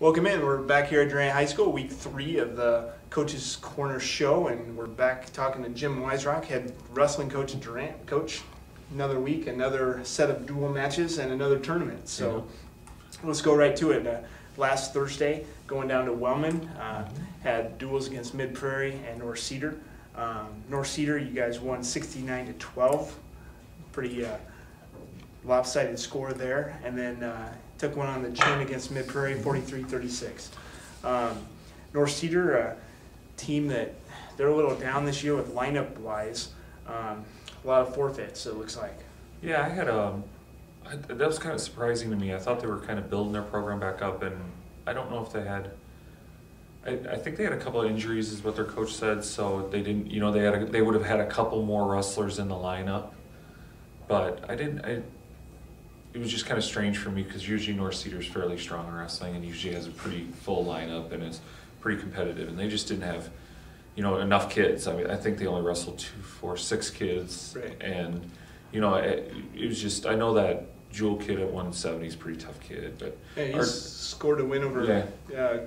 Welcome in. We're back here at Durant High School, week 3 of the Coach's Corner show, and we're back talking to Jim Weisrock, head wrestling coach at Durant. Coach, another week, another set of dual matches, and another tournament. So let's go right to it. Last Thursday, going down to Wellman, had duels against Mid Prairie and North Cedar. North Cedar, you guys won 69-12. Pretty lopsided score there, and then took one on the chin against Mid Prairie, 43-36. North Cedar, a team that they're a little down this year with lineup wise. A lot of forfeits, it looks like. Yeah, I had that was kind of surprising to me. I thought they were kind of building their program back up, and I don't know if they had. I think they had a couple of injuries, is what their coach said. So they didn't, they would have had a couple more wrestlers in the lineup, but it was just kind of strange for me because usually North Cedar's fairly strong in wrestling and usually has a pretty full lineup and is pretty competitive, and they just didn't have, enough kids. I mean, I think they only wrestled 6 kids, right. And it was just, I know that Jewel kid at 170 is a pretty tough kid, but yeah, he's scored a win over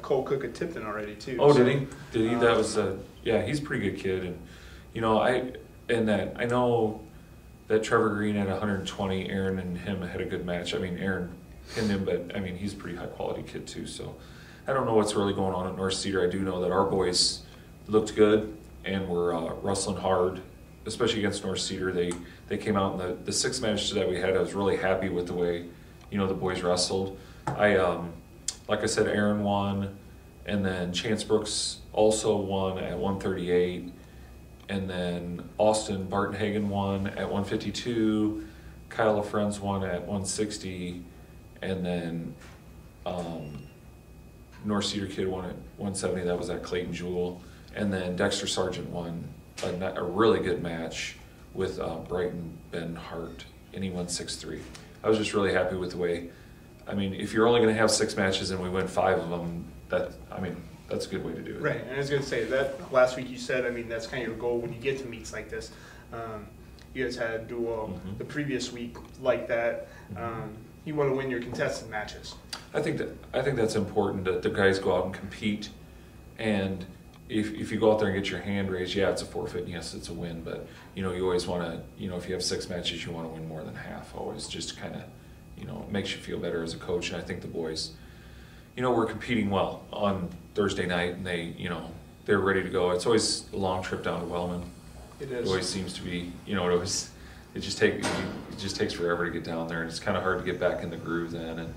Cole Cook at Tipton already too. Oh, so, did he? Did he? That was he's a pretty good kid, and I know that Trevor Green had 120. Aaron and him had a good match. I mean, Aaron pinned him, but I mean, he's a pretty high quality kid too. So I don't know what's really going on at North Cedar. I do know that our boys looked good and were wrestling hard, especially against North Cedar. They came out in the 6 matches that we had. I was really happy with the way the boys wrestled. Like I said, Aaron won, and then Chance Brooks also won at 138. And then Austin Bartenhagen won at 152, Kyle LaFrenz won at 160, and then North Cedar Kid won at 170. That was at Clayton Jewel. And then Dexter Sargent won a really good match with Brighton Ben Hart, and he won 6-3. I was just really happy with the way. I mean, if you're only going to have 6 matches and we win 5 of them, that's a good way to do it. Right, and I was going to say that last week you said, that's kind of your goal when you get to meets like this. You guys had a duel the previous week like that. You want to win your contested matches. I think that's important that the guys go out and compete, and if you go out there and get your hand raised, yeah, it's a forfeit, and yes, it's a win, but you always want to, if you have 6 matches, you want to win more than half. Always, just kind of, it makes you feel better as a coach, and I think the boys, we're competing well on Thursday night, and they're ready to go. It's always a long trip down to Wellman. It is. It always seems to be, it just takes forever to get down there, and it's kind of hard to get back in the groove then.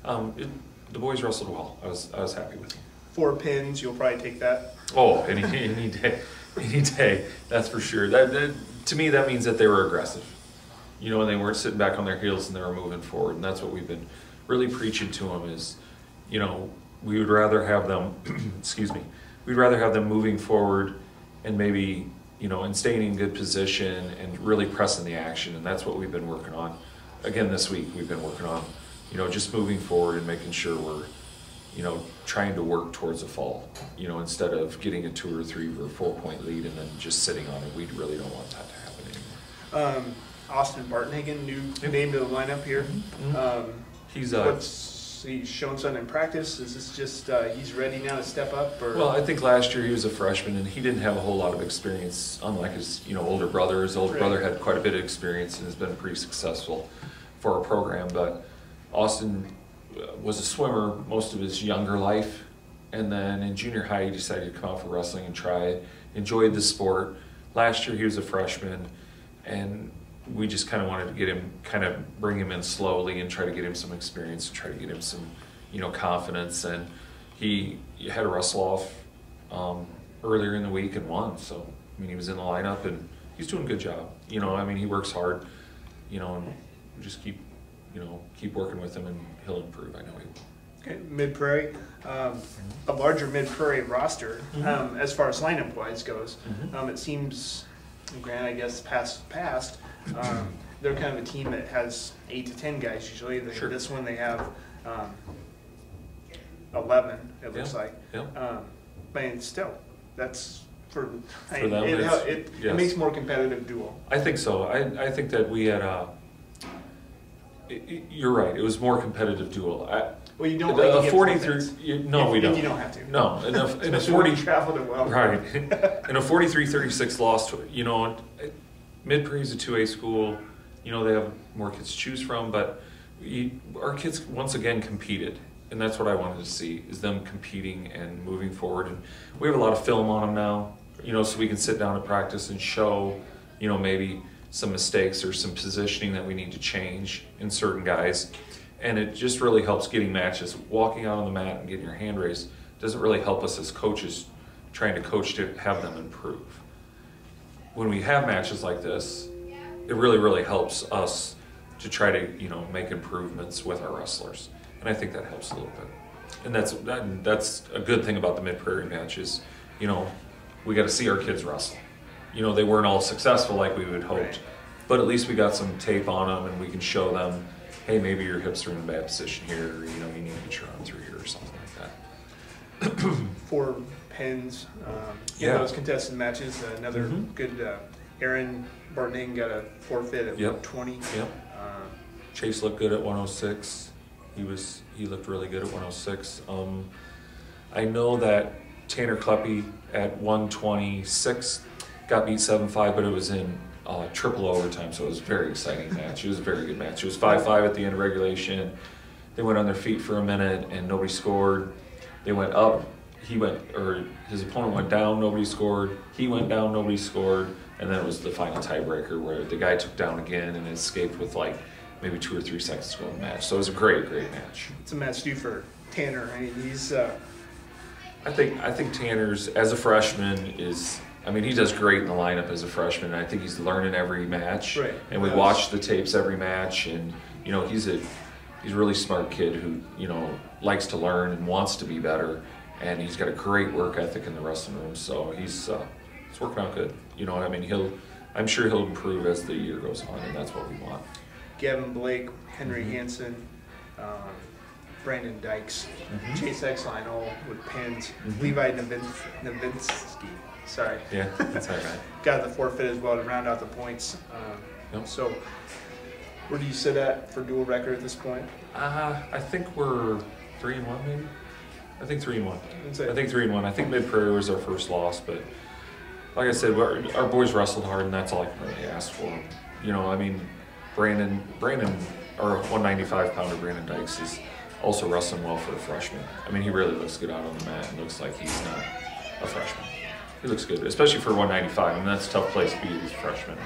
And the boys wrestled well. I was happy with them. 4 pins, you'll probably take that. Oh, any day, that's for sure. That to me, that means that they were aggressive, and they weren't sitting back on their heels and they were moving forward. And that's what we've been really preaching to them is, we would rather have them, we'd rather have them moving forward and maybe, and staying in good position and really pressing the action. And that's what we've been working on. Again, this week we've been working on, just moving forward and making sure we're, trying to work towards a fall, instead of getting a 2 or 3 or 4 point lead and then just sitting on it. We really don't want that to happen anymore. Austin Bartenhagen, new name to the lineup here. He's shown something in practice. Is this just he's ready now to step up? Or? Well, I think last year he was a freshman and he didn't have a whole lot of experience, unlike his older brother. His older brother had quite a bit of experience and has been pretty successful for our program. But Austin was a swimmer most of his younger life, and then in junior high he decided to come out for wrestling and try it. Enjoyed the sport. Last year he was a freshman, and we just kind of wanted to bring him in slowly and try to get him some experience and try to get him some, confidence. And he had a wrestle off earlier in the week and won. So, he was in the lineup and he's doing a good job. He works hard, and we just keep working with him and he'll improve. I know he will. Okay, Mid Prairie, a larger Mid Prairie roster as far as lineup wise goes. It seems, granted, I guess past. They're kind of a team that has 8 to 10 guys usually. This one they have 11. It looks like. But still, that's them. It makes more competitive duel. I think so. I think that we had you're right. It was more competitive duel. Well, you don't like to get 43. No, we don't. You don't have to. No, in a 40 traveled it well. Right. In a 43-36 loss, Mid-Prairie is a 2A school. They have more kids to choose from, but our kids once again competed, and that's what I wanted to see, is them competing and moving forward. And we have a lot of film on them now, so we can sit down and practice and show, maybe some mistakes or some positioning that we need to change in certain guys. And it just really helps getting matches. Walking out on the mat and getting your hand raised doesn't really help us as coaches trying to coach to have them improve. When we have matches like this, it really, really helps us to try to, make improvements with our wrestlers. And I think that helps a little bit. And that's a good thing about the Mid-Prairie matches. We got to see our kids wrestle. They weren't all successful like we would hoped, right. But at least we got some tape on them and we can show them, hey, maybe your hips are in a bad position here, or, you need to get your arm through here or something like that. 4 pins in those contested matches. Another good, Aaron Bartning got a forfeit at 20. Yep. Chase looked good at 106. He looked really good at 106. I know that Tanner Kleppe at 126 got beat 7-5, but it was in triple overtime, so it was a very exciting match. It was a very good match. It was 5-5 at the end of regulation. They went on their feet for a minute and nobody scored. They went up. His opponent went down, nobody scored. He went down, nobody scored. And then it was the final tiebreaker where the guy took down again and escaped with maybe 2 or 3 seconds to go in the match. So it was a great, great match. It's a match due for Tanner. I mean, he's. I think Tanner's, as a freshman, he does great in the lineup as a freshman. I think he's learning every match. Right. And we watch the tapes every match, and he's a really smart kid who likes to learn and wants to be better. And he's got a great work ethic in the wrestling room, so it's working out good. I'm sure he'll improve as the year goes on, and that's what we want. Gavin Blake, Henry Hansen, Brandon Dykes, Chase Exline, all with pins. Levi Novinsky, sorry. Yeah, that's all right. Got the forfeit as well to round out the points. So, where do you sit at for dual record at this point? I think we're 3-1 maybe. I think 3-1. I think 3-1. I think Mid-Prairie was our first loss, but like I said, our boys wrestled hard, and that's all I can really ask for. Brandon, our 195-pounder Brandon Dykes is also wrestling well for a freshman. He really looks good out on the mat and looks like he's not a freshman. He looks good, especially for 195, and that's a tough place to be as a freshman.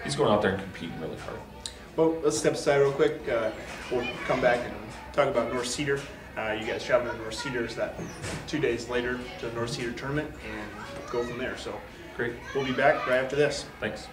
He's going out there and competing really hard. Well, let's step aside real quick. We'll come back and talk about North Cedar. You guys travel to North Cedar that 2 days later to the North Cedar tournament and go from there. So, great. We'll be back right after this. Thanks.